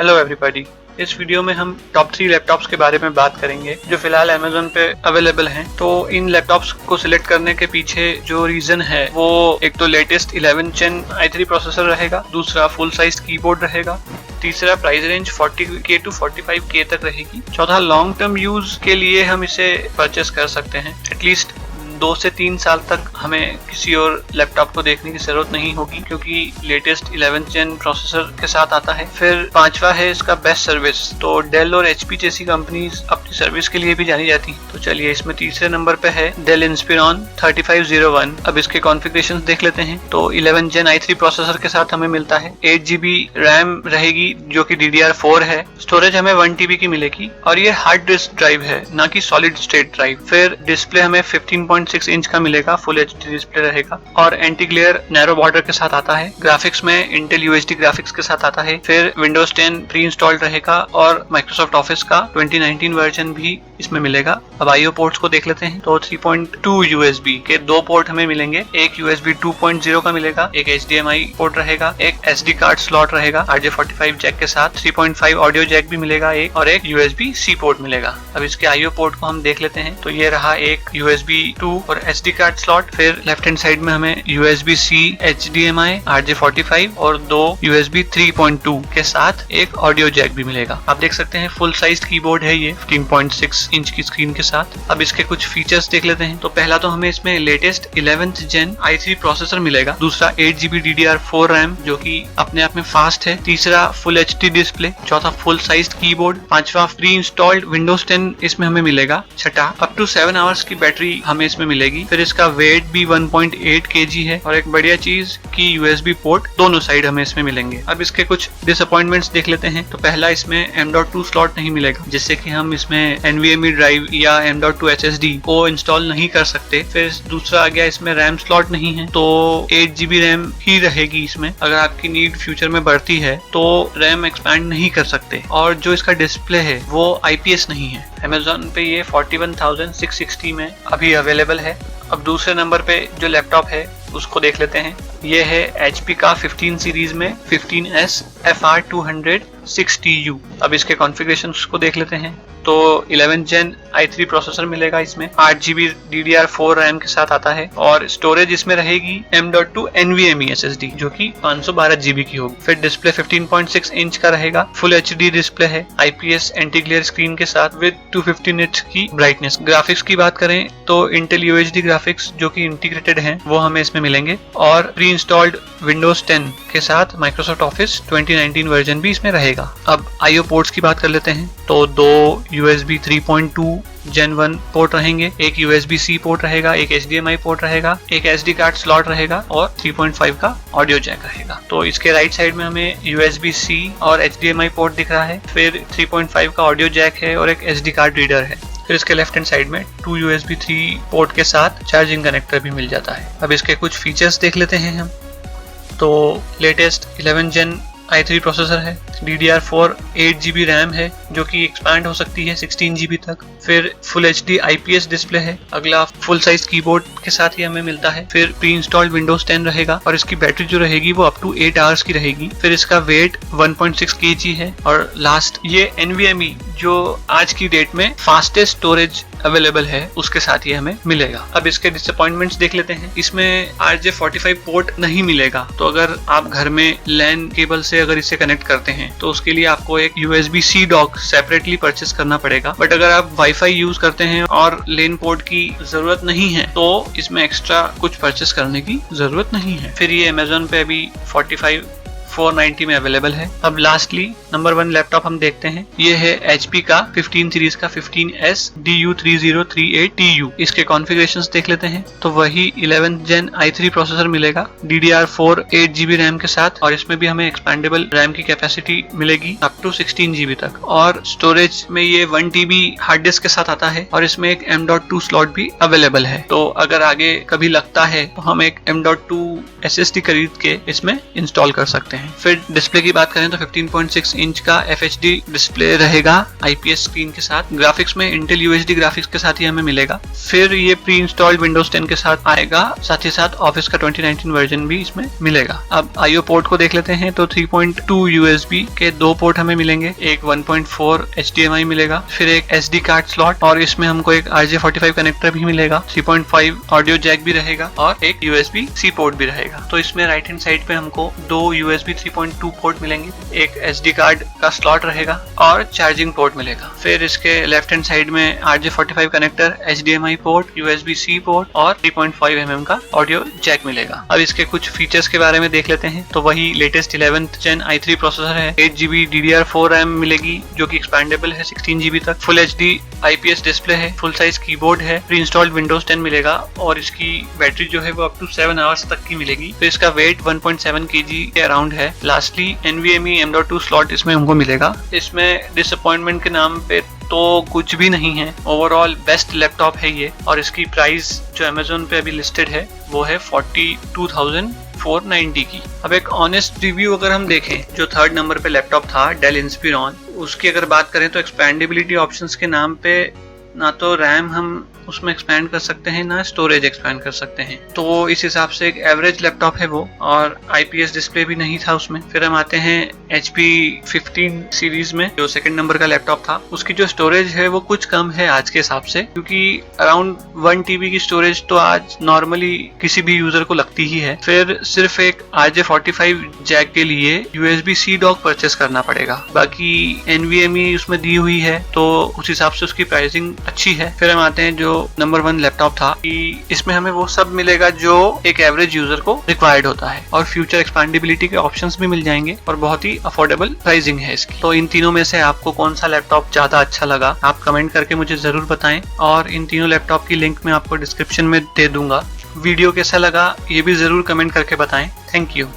Hello everybody, इस video में हम टॉप 3 लैपटॉप्स के बारे में बात करेंगे जो फिलहाल अमेज़न पे अवेलेबल हैं। तो इन लैपटॉप्स को सिलेक्ट करने के पीछे जो रीजन है वो एक तो latest 11th Gen i3 processor रहेगा, दूसरा फुल साइज कीबोर्ड रहेगा, तीसरा price range 40K to 45K तक रहेगी, चौथा लॉन्ग टर्म यूज के लिए हम इसे परचेस कर सकते हैं। एटलीस्ट 2 से 3 साल तक हमें किसी और लैपटॉप को देखने की जरूरत नहीं होगी क्योंकि लेटेस्ट 11th Gen प्रोसेसर के साथ आता है। फिर पांचवा है इसका बेस्ट सर्विस। तो डेल और HP जैसी कंपनीज अपनी सर्विस के लिए भी जानी जाती। तो चलिए इसमें तीसरे नंबर पे है डेल इंस्पिरॉन 3501। अब इसके कॉन्फ़िगरेशंस देख लेते हैं। तो 11th Gen i3 प्रोसेसर के साथ हमें मिलता है, 8GB रैम रहेगी जो कि DDR4 है, स्टोरेज हमें 1TB की मिलेगी और ये हार्ड डिस्क ड्राइव है ना कि सॉलिड स्टेट ड्राइव। फिर डिस्प्ले हमें 15.6 इंच का मिलेगा, फुल HD डिस्प्ले रहेगा और एंटी ग्लेयर नैरो बॉर्डर के साथ आता है। ग्राफिक्स में इंटेल UHD ग्राफिक्स के साथ आता है। फिर विंडोज 10 प्री इंस्टॉल्ड रहेगा और माइक्रोसॉफ्ट ऑफिस का 2019 वर्जन भी इसमें मिलेगा। अब IO पोर्ट्स को देख लेते हैं। तो 3.2 USB के 2 पोर्ट हमें मिलेंगे, एक USB 2.0 का मिलेगा, एक HDMI पोर्ट रहेगा, एक SD कार्ड स्लॉट रहेगा RJ45 जैक के साथ, 3.5 ऑडियो जैक भी मिलेगा एक, और एक USB-C पोर्ट मिलेगा। अब इसके IO पोर्ट को हम देख लेते हैं। तो ये रहा एक USB 2 और SD कार्ड स्लॉट। फिर लेफ्ट हैंड साइड में हमें USB-C, HDMI, RJ45 और 2 USB 3.2 के साथ एक ऑडियो जैक भी मिलेगा। आप देख सकते हैं फुल साइज कीबोर्ड है ये 15.6 इंच की स्क्रीन के साथ। अब इसके कुछ फीचर्स देख लेते हैं। तो पहला तो हमें इसमें latest 11th Gen i3 processor मिलेगा, दूसरा 8GB DDR4 रैम जो कि अपने आप में फास्ट है, तीसरा फुल HD डिस्प्ले, चौथा फुल साइज कीबोर्ड, पांचवा प्री इंस्टॉल्ड विंडोज 10 इसमें हमें मिलेगा, छठा अप टू 7 आवर्स की बैटरी हमें इसमें मिलेगी। फिर इसका वेट भी 1.8 kg है और एक बढ़िया चीज की USB पोर्ट दोनों साइड हमें इसमें मिलेंगे। अब इसके कुछ डिसअपॉइंटमेंट्स देख लेते हैं। तो पहला इसमें M.2 स्लॉट नहीं मिलेगा, जिससे कि हम इसमें NVMe ड्राइव या M.2 SSD को इंस्टॉल नहीं कर सकते। फिर दूसरा आ गया इसमें रैम स्लॉट नहीं है, तो 8GB रैम ही रहेगी इसमें। अगर आपकी नीड फ्यूचर में बढ़ती है तो रैम एक्सपैंड नहीं कर सकते। और जो इसका डिस्प्ले है वो IPS नहीं है। Amazon पे ये 41,660 में अभी अवेलेबल है। अब दूसरे नंबर पे जो लैपटॉप है उसको देख लेते हैं। ये है HP का 15 सीरीज में 15S FR200 6TU। अब इसके कॉन्फ़िगरेशंस को देख लेते हैं। तो 11th Gen i3 प्रोसेसर मिलेगा इसमें, 8GB DDR4 रैम के साथ आता है और स्टोरेज इसमें रहेगी M.2 NVMe SSD जो कि 512GB की होगी। फिर डिस्प्ले 15.6 इंच का रहेगा, फुल HD डिस्प्ले है, IPS एंटी ग्लेयर स्क्रीन के साथ विद 250 निट्स की ब्राइटनेस। ग्राफिक्स की बात करें तो इंटेल UHD ग्राफिक्स जो कि इंटीग्रेटेड हैं वो हमें इसमें मिलेंगे और प्री इंस्टॉल्ड विंडोज 10 के साथ माइक्रोसॉफ्ट ऑफिस 2019 वर्जन भी इसमें रहेगा। अब IO पोर्ट्स की बात कर लेते हैं। तो 2 USB 3.2 Gen 1 पोर्ट रहेंगे, एक USB-C पोर्ट रहेगा, एक HDMI पोर्ट रहेगा, एक SD कार्ड स्लॉट रहेगा और 3.5 का ऑडियो जैक रहेगा। तो इसके राइट साइड में हमें USB-C और HDMI पोर्ट दिख रहा है, फिर 3.5 का ऑडियो जैक है और एक SD कार्ड रीडर है। फिर इसके लेफ्ट हैंड साइड में 2 USB 3 पोर्ट के साथ चार्जिंग कनेक्टर भी मिल जाता है। अब इसके कुछ फीचर्स देख लेते हैं हम। तो latest 11th Gen i3 processor है, DDR4 8GB रैम है जो कि एक्सपैंड हो सकती है 16GB तक। फिर फुल HD IPS डिस्प्ले है। अगला फुल साइज कीबोर्ड के साथ ही हमें मिलता है। फिर प्री इंस्टॉल्ड विंडोज 10 रहेगा और इसकी बैटरी जो रहेगी वो अप टू 8 आवर्स की रहेगी। फिर इसका वेट 1.6 kg है और लास्ट ये NVMe जो आज की डेट में फास्टेस्ट स्टोरेज अवेलेबल है उसके साथ ही हमें मिलेगा। अब इसके डिसअपॉइंटमेंट्स देख लेते हैं। इसमें RJ45 पोर्ट नहीं मिलेगा। तो अगर आप घर में LAN केबल से अगर इसे कनेक्ट करते हैं तो उसके लिए आपको एक USB-C डॉक सेपरेटली परचेस करना पड़ेगा। बट अगर आप वाईफाई यूज करते हैं और LAN पोर्ट की जरूरत नहीं है तो इसमें एक्स्ट्रा कुछ परचेस करने की जरूरत नहीं है। फिर ये Amazon पे अभी 45,490 में अवेलेबल है। अब लास्टली नंबर 1 लैपटॉप हम देखते हैं। ये है HP का 15 सीरीज का 15S DU3038TU। इसके कॉन्फ़िगरेशंस देख लेते हैं। तो वही 11th Gen i3 प्रोसेसर मिलेगा, DDR4 8GB रैम के साथ और इसमें भी हमें एक्सपैंडेबल रैम की कैपेसिटी मिलेगी अप टू 16GB तक। और स्टोरेज में ये 1TB हार्ड डिस्क के साथ आता है और इसमें एक M.2 स्लॉट भी अवेलेबल है। तो अगर आगे कभी लगता है तो हम एक M.2 SSD खरीद के इसमें इंस्टॉल कर सकते हैं। हैं। फिर डिस्प्ले की बात करें तो 15.6 इंच का FHD डिस्प्ले रहेगा IPS स्क्रीन के साथ। ग्राफिक्स में इंटेल UHD ग्राफिक्स के साथ ही हमें मिलेगा। फिर ये प्री इंस्टॉल्ड विंडोज 10 के साथ आएगा, साथ ही साथ ऑफिस का 2019 वर्जन भी इसमें मिलेगा। अब IO पोर्ट को देख लेते हैं तो 3.2 USB के 2 पोर्ट हमें मिलेंगे, एक 1.4 HDMI मिलेगा, फिर एक SD कार्ड स्लॉट और इसमें हमको एक RJ45 कनेक्टर भी मिलेगा, 3.5 ऑडियो जैक भी रहेगा और एक USB-C पोर्ट भी रहेगा। तो इसमें राइट हैंड साइड पे हमको 2 USB 3.2 पोर्ट मिलेंगे, एक SD कार्ड का स्लॉट रहेगा और चार्जिंग पोर्ट मिलेगा। फिर इसके लेफ्ट हैंड साइड में RJ45 connector, HDMI port, USB-C port और 3.5 mm का ऑडियो जैक मिलेगा। अब इसके कुछ फीचर्स के बारे में देख लेते हैं तो वही latest 11th Gen i3 processor है, 8GB DDR4 RAM मिलेगी जो कि एक्सपैंडेबल है 16GB तक, फुल HD IPS डिस्प्ले है, फुल साइज कीबोर्ड है, प्री इंस्टॉल्ड विंडोज 10 मिलेगा और इसकी बैटरी जो है वो अप टू 7 आवर्स तक की मिलेगी। तो इसका वेट 1.7 kg के अराउंड है। लास्टली NVMe M.2 स्लॉट इसमें हमको मिलेगा। इसमें डिसअपॉइंटमेंट के नाम पे तो कुछ भी नहीं है, ओवरऑल बेस्ट लैपटॉप है ये और इसकी प्राइस जो Amazon पे अभी लिस्टेड है वो है 42,490 की। अब एक ऑनेस्ट रिव्यू अगर हम देखें, जो 3rd नंबर पे लैपटॉप था डेल इंस्पिरॉन, उसकी अगर बात करें तो एक्सपैंडेबिलिटी ऑप्शंस के नाम पे ना तो रैम हम उसमें एक्सपैंड कर सकते हैं ना स्टोरेज एक्सपैंड कर सकते हैं, तो इस हिसाब से एक एवरेज लैपटॉप है वो, और IPS डिस्प्ले भी नहीं था उसमें। फिर हम आते हैं HP 15 सीरीज में, जो 2nd नंबर का लैपटॉप था, उसकी जो स्टोरेज है वो कुछ कम है आज के हिसाब से, क्योंकि अराउंड 1 TB की स्टोरेज तो आज नॉर्मली किसी भी यूजर को लगती ही है। फिर सिर्फ एक RJ45 जैक के लिए USB-C डॉक परचेस करना पड़ेगा, बाकी NVMe उसमें दी हुई है तो उस हिसाब से उसकी प्राइसिंग अच्छी है। फिर हम आते हैं जो नंबर 1 लैपटॉप था, कि इसमें हमें वो सब मिलेगा जो एक एवरेज यूजर को रिक्वायर्ड होता है और फ्यूचर एक्सपैंडेबिलिटी के ऑप्शंस भी मिल जाएंगे और बहुत ही अफोर्डेबल प्राइसिंग है इसकी। तो इन तीनों में से आपको कौन सा लैपटॉप ज्यादा अच्छा लगा, आप कमेंट करके मुझे जरूर बताएं और इन तीनों लैपटॉप की लिंक मैं आपको डिस्क्रिप्शन में दे दूंगा। वीडियो कैसा लगा ये भी जरूर कमेंट करके बताएं। Thank you.